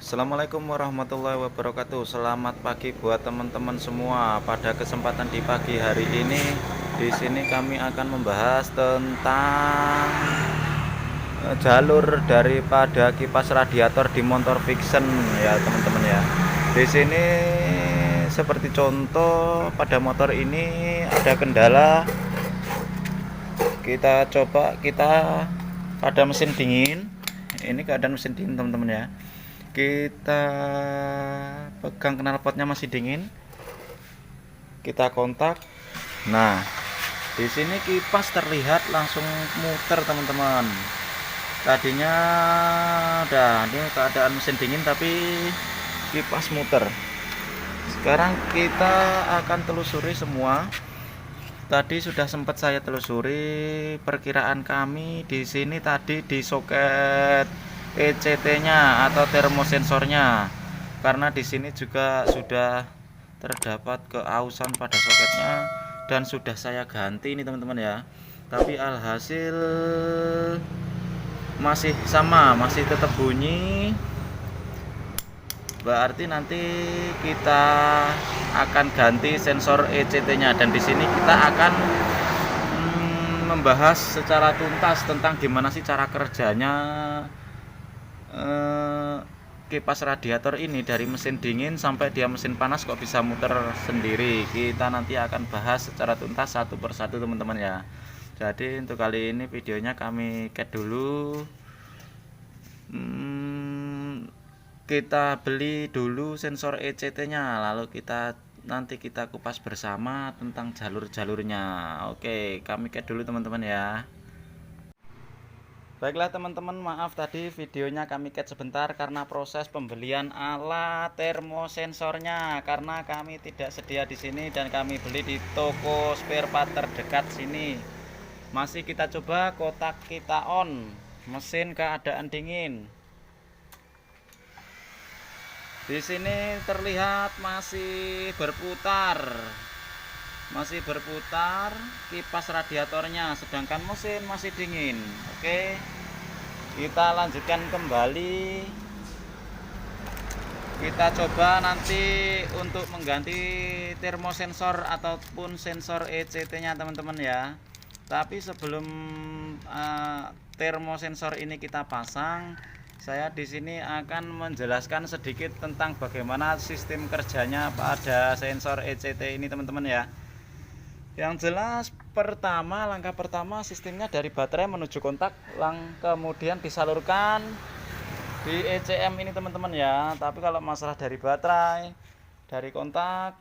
Assalamualaikum warahmatullahi wabarakatuh. Selamat pagi buat teman-teman semua. Pada kesempatan di pagi hari ini, di sini kami akan membahas tentang jalur daripada kipas radiator di motor fiction ya, teman-teman ya. Di sini seperti contoh pada motor ini ada kendala. Kita coba pada mesin dingin. Ini keadaan mesin dingin, teman-teman ya. Kita pegang knalpotnya masih dingin, kita kontak. Nah, di sini kipas terlihat langsung muter, teman-teman. Tadinya udah ini keadaan mesin dingin tapi kipas muter. Sekarang kita akan telusuri semua. Tadi sudah sempat saya telusuri, perkiraan kami di sini tadi di soket ECT-nya atau termosensornya, karena di sini juga sudah terdapat keausan pada soketnya dan sudah saya ganti ini, teman-teman ya. Tapi alhasil masih sama, masih tetap bunyi. Berarti nanti kita akan ganti sensor ECT-nya, dan di sini kita akan membahas secara tuntas tentang gimana sih cara kerjanya kipas radiator ini dari mesin dingin sampai dia mesin panas kok bisa muter sendiri. Kita nanti akan bahas secara tuntas satu persatu, teman-teman ya. Jadi untuk kali ini videonya kami cut dulu. Kita beli dulu sensor ECT-nya, lalu nanti kita kupas bersama tentang jalur-jalurnya. Oke, kami cut dulu, teman-teman ya. Baiklah teman-teman, maaf tadi videonya kami cut sebentar karena proses pembelian alat termosensornya, karena kami tidak sedia di sini dan kami beli di toko spare part terdekat sini. Masih kita coba, kotak kita on, mesin keadaan dingin. Di sini terlihat masih berputar kipas radiatornya, sedangkan mesin masih dingin. Oke, kita lanjutkan kembali. Kita coba nanti untuk mengganti termosensor ataupun sensor ECT-nya, teman-teman ya. Tapi sebelum termosensor ini kita pasang, saya di sini akan menjelaskan sedikit tentang bagaimana sistem kerjanya pada sensor ECT ini, teman-teman ya. Yang jelas langkah pertama sistemnya dari baterai menuju kontak, kemudian disalurkan di ECM ini, teman-teman ya. Tapi kalau masalah dari baterai, dari kontak,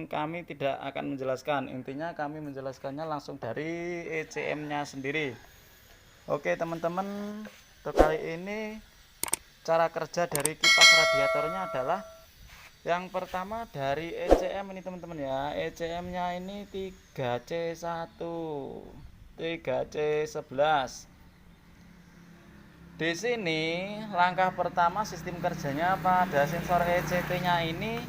kami tidak akan menjelaskan. Intinya kami menjelaskannya langsung dari ECM-nya sendiri. Oke teman-teman, untuk kali ini cara kerja dari kipas radiatornya adalah yang pertama dari ECM ini, teman-teman ya. ECM-nya ini 3C1, 3C11. Di sini langkah pertama sistem kerjanya pada sensor ECT-nya ini,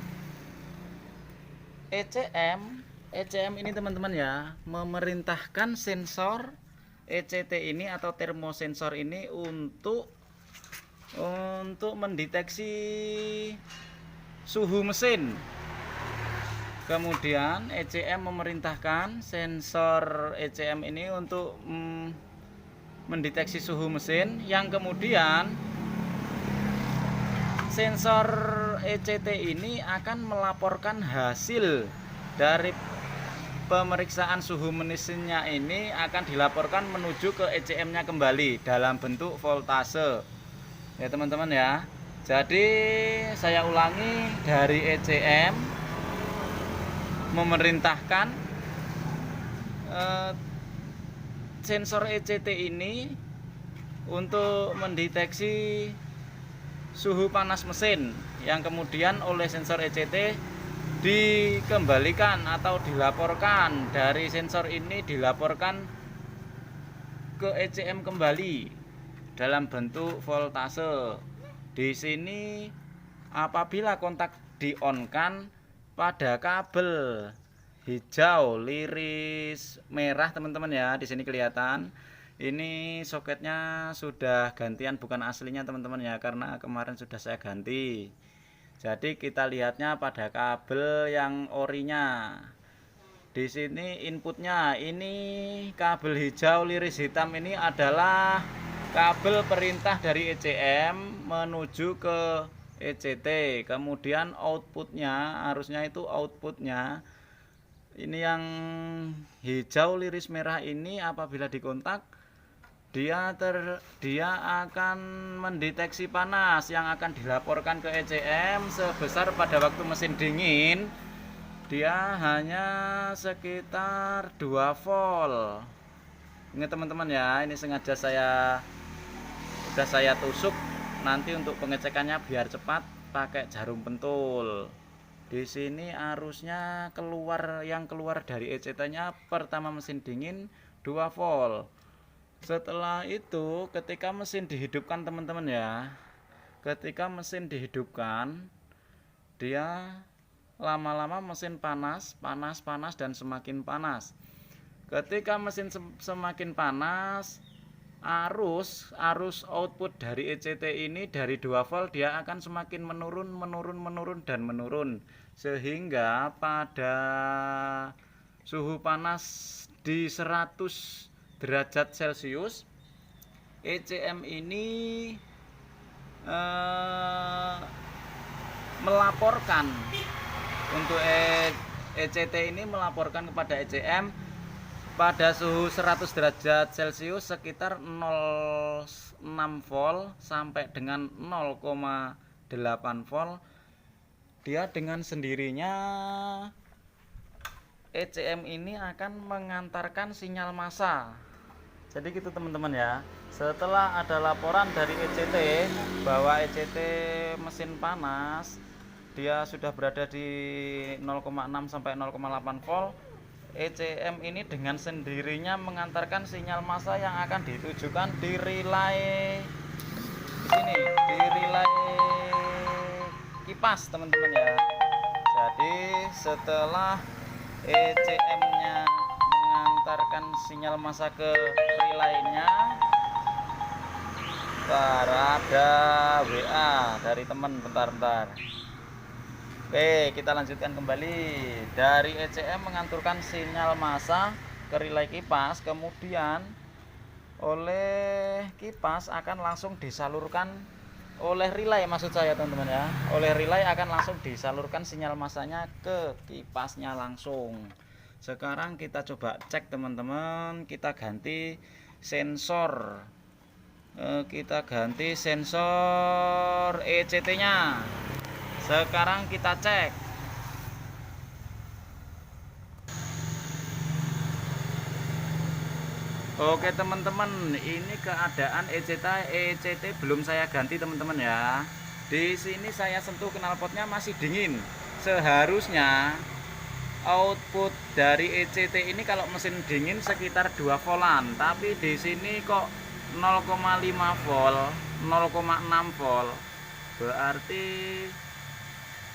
ECM ini teman-teman ya, memerintahkan sensor ECT ini atau termosensor ini untuk mendeteksi suhu mesin. Kemudian ECM memerintahkan sensor ECM ini untuk mendeteksi suhu mesin, yang kemudian sensor ECT ini akan melaporkan hasil dari pemeriksaan suhu mesinnya. Ini akan dilaporkan menuju ke ECM-nya kembali dalam bentuk voltase ya, teman-teman ya. Jadi saya ulangi, dari ECM memerintahkan sensor ECT ini untuk mendeteksi suhu panas mesin, yang kemudian oleh sensor ECT dikembalikan atau dilaporkan, dari sensor ini dilaporkan ke ECM kembali dalam bentuk voltase. Di sini apabila kontak di-on-kan pada kabel hijau liris merah, teman-teman ya, di sini kelihatan Ini soketnya sudah gantian, bukan aslinya teman-teman ya, karena kemarin sudah saya ganti. Jadi kita lihatnya pada kabel yang orinya. Di sini inputnya ini kabel hijau liris hitam, ini adalah kabel perintah dari ECM menuju ke ECT. Kemudian outputnya, harusnya itu outputnya ini yang hijau liris merah ini apabila dikontak dia akan mendeteksi panas yang akan dilaporkan ke ECM sebesar pada waktu mesin dingin dia hanya sekitar 2 volt. Ini teman-teman ya, ini sengaja sudah saya tusuk nanti untuk pengecekannya biar cepat pakai jarum pentul. Di sini arusnya yang keluar dari ECT-nya pertama mesin dingin 2 volt. Setelah itu ketika mesin dihidupkan teman-teman ya, ketika mesin dihidupkan dia lama-lama mesin panas dan semakin panas. Ketika mesin semakin panas, arus output dari ECT ini dari 2 volt dia akan semakin menurun sehingga pada suhu panas di 100 derajat Celcius ECM ini melaporkan untuk ECT ini melaporkan kepada ECM pada suhu 100 derajat Celcius sekitar 0,6 volt sampai dengan 0,8 volt. Dia dengan sendirinya ECM ini akan mengantarkan sinyal massa. Jadi gitu teman-teman ya. Setelah ada laporan dari ECT bahwa ECT mesin panas dia sudah berada di 0,6 sampai 0,8 volt, ECM ini dengan sendirinya mengantarkan sinyal massa yang akan ditujukan di relay di relay kipas teman-teman ya. Jadi setelah ECM-nya mengantarkan sinyal massa ke relay-nya, ada WA dari teman, bentar. Oke, kita lanjutkan kembali. Dari ECM mengantarkan sinyal massa ke relay kipas, kemudian oleh kipas akan langsung disalurkan oleh relay, maksud saya teman-teman ya. Oleh relay akan langsung disalurkan sinyal massanya ke kipasnya langsung. Sekarang kita coba cek teman-teman, kita ganti sensor. ECT-nya. Sekarang kita cek. Oke teman-teman, ini keadaan ECT belum saya ganti teman-teman ya. Di sini saya sentuh knalpotnya masih dingin. Seharusnya output dari ECT ini kalau mesin dingin sekitar 2 voltan, tapi di sini kok 0,5 volt, 0,6 volt. Berarti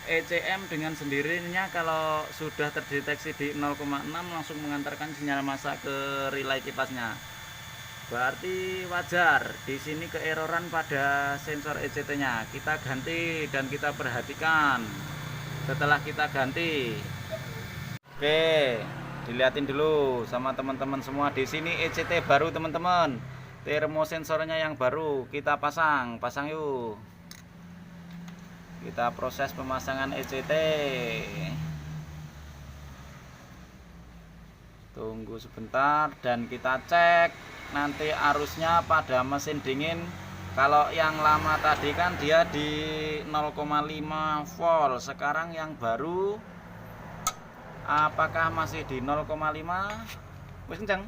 ECM dengan sendirinya kalau sudah terdeteksi di 0,6 langsung mengantarkan sinyal massa ke relay kipasnya. Berarti wajar di sini keeroran pada sensor ECT-nya. Kita ganti dan kita perhatikan. Setelah kita ganti, oke, dilihatin dulu sama teman-teman semua. Di sini ECT baru teman-teman. Termosensornya yang baru kita pasang yuk. Kita proses pemasangan ECT. Tunggu sebentar dan kita cek nanti arusnya pada mesin dingin. Kalau yang lama tadi kan dia di 0,5 volt. Sekarang yang baru apakah masih di 0,5? Wis kenceng?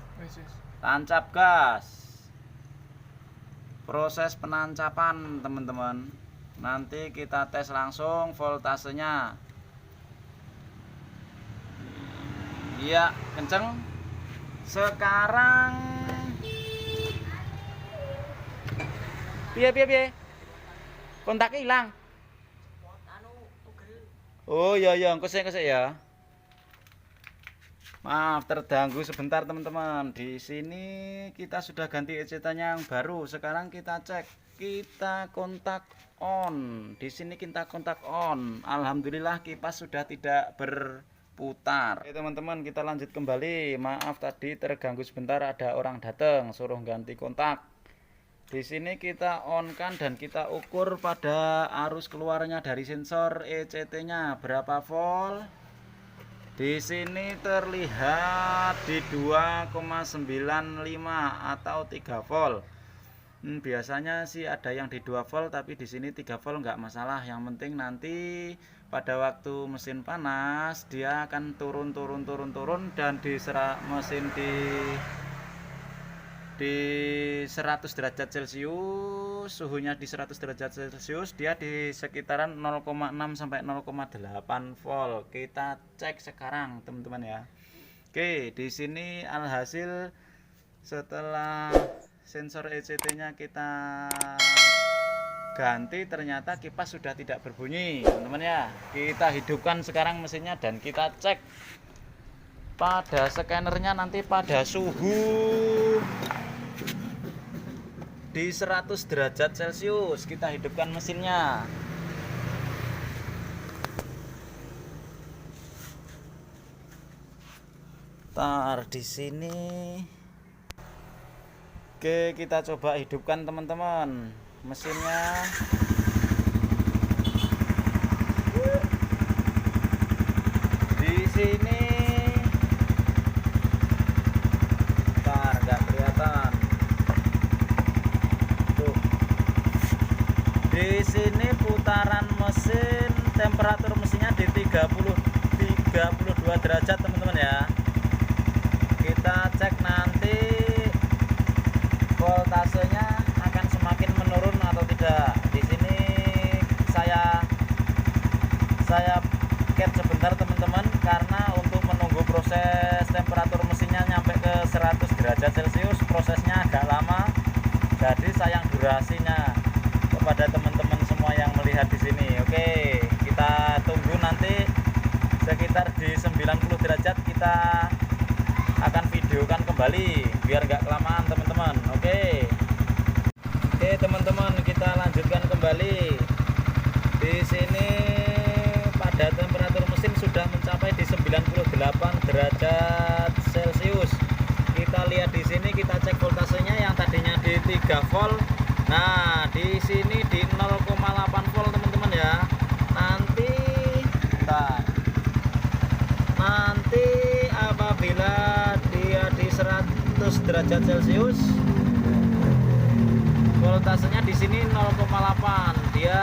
Tancap gas. Proses penancapan teman-teman. Nanti kita tes langsung voltasenya. Iya, kenceng. Sekarang piye? Kontaknya hilang. Oh iya, kesek ya. Maaf terganggu sebentar teman-teman. Di sini kita sudah ganti ECT-nya yang baru. Sekarang kita cek, kita kontak on. Di sini kita kontak on. Alhamdulillah kipas sudah tidak berputar. Oke teman-teman, kita lanjut kembali. Maaf tadi terganggu sebentar, ada orang datang suruh ganti kontak. Di sini kita on kan dan kita ukur pada arus keluarnya dari sensor ECT-nya berapa volt. Di sini terlihat di 2,95 atau 3 volt. Biasanya sih ada yang di 2 volt, tapi di sini 3 volt nggak masalah. Yang penting nanti pada waktu mesin panas dia akan turun dan mesin di 100 derajat Celcius, suhunya di 100 derajat Celcius, dia di sekitaran 0,6 sampai 0,8 volt. Kita cek sekarang teman-teman ya. Oke, di sini alhasil setelah sensor ECT-nya kita ganti, ternyata kipas sudah tidak berbunyi teman-teman ya. Kita hidupkan sekarang mesinnya dan kita cek pada scannernya nanti pada suhu di 100 derajat Celcius. Kita hidupkan mesinnya. Tar di sini. Oke, kita coba hidupkan teman-teman mesinnya. Di sini nggak kelihatan. Tuh. Di sini putaran mesin, temperatur mesinnya di 32 derajat teman-teman ya. Kita cek nanti voltasenya akan semakin menurun atau tidak. Di sini saya cap sebentar teman-teman, karena untuk menunggu proses temperatur mesinnya nyampe ke 100 derajat Celcius prosesnya agak lama. Jadi sayang durasinya kepada teman-teman semua yang melihat di sini. Oke, kita tunggu nanti sekitar di 90 derajat kita akan videokan kembali biar nggak kelamaan teman-teman. Oke teman-teman, kita lanjutkan kembali. Di sini pada temperatur mesin sudah mencapai di 98 derajat Celcius. Kita lihat di sini, kita cek voltasenya yang tadinya di 3 volt. Nah, di sini di 0,8 volt teman-teman ya. Nanti apabila dia di 100 derajat Celcius, voltasenya di sini 0,8. Dia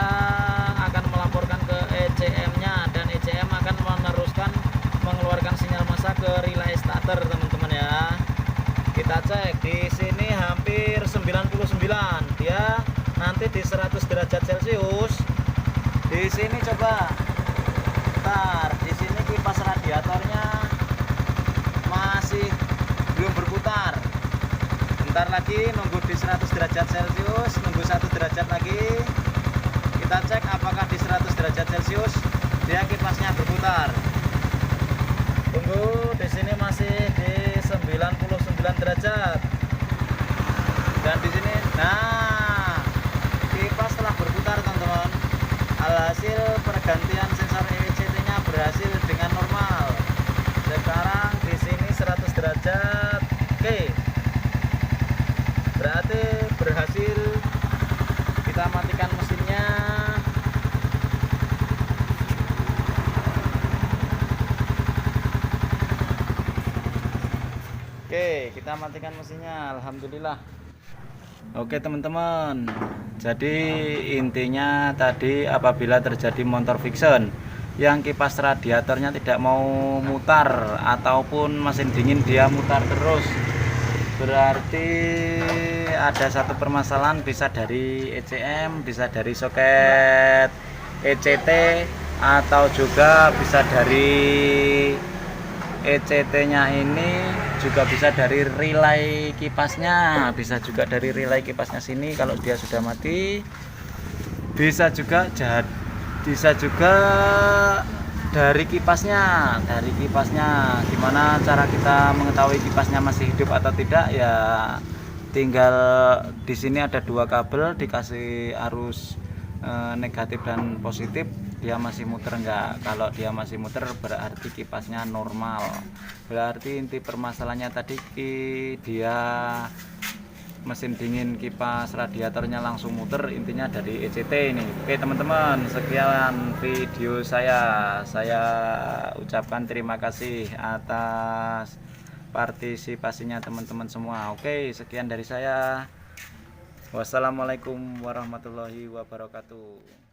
akan melaporkan ke ECM-nya dan ECM akan meneruskan mengeluarkan sinyal massa ke relay starter teman-teman ya. Kita cek di sini hampir 99. Dia nanti di 100 derajat Celcius. Di sini coba. Di sini kipas radiatornya masih belum berputar. Bentar lagi nunggu di 100 derajat Celcius, nunggu 1 derajat lagi. Kita cek apakah di 100 derajat Celcius dia kipasnya berputar. Tunggu, di sini masih di 99 derajat. Dan di sini, nah, kipas telah berputar teman-teman. Alhasil pergantian sensor ECT-nya berhasil dengan normal. Sekarang di sini 100 derajat. Oke. Berarti berhasil. Kita matikan mesinnya. Oke, kita matikan mesinnya. Alhamdulillah. Oke teman-teman, jadi intinya tadi apabila terjadi motor friction yang kipas radiatornya tidak mau mutar ataupun mesin dingin dia mutar terus, berarti ada satu permasalahan, bisa dari ECM, bisa dari soket ECT, atau juga bisa dari ECT-nya ini, juga bisa dari relay kipasnya, bisa juga dari relay kipasnya sini kalau dia sudah mati, bisa juga Dari kipasnya gimana cara kita mengetahui kipasnya masih hidup atau tidak ya, tinggal di sini ada dua kabel dikasih arus negatif dan positif, dia masih muter enggak. Kalau dia masih muter berarti kipasnya normal, berarti inti permasalahannya tadi dia mesin dingin kipas radiatornya langsung muter, intinya dari ECT ini. Oke teman-teman, sekian video saya ucapkan terima kasih atas partisipasinya teman-teman semua. Oke, sekian dari saya. Wassalamualaikum warahmatullahi wabarakatuh.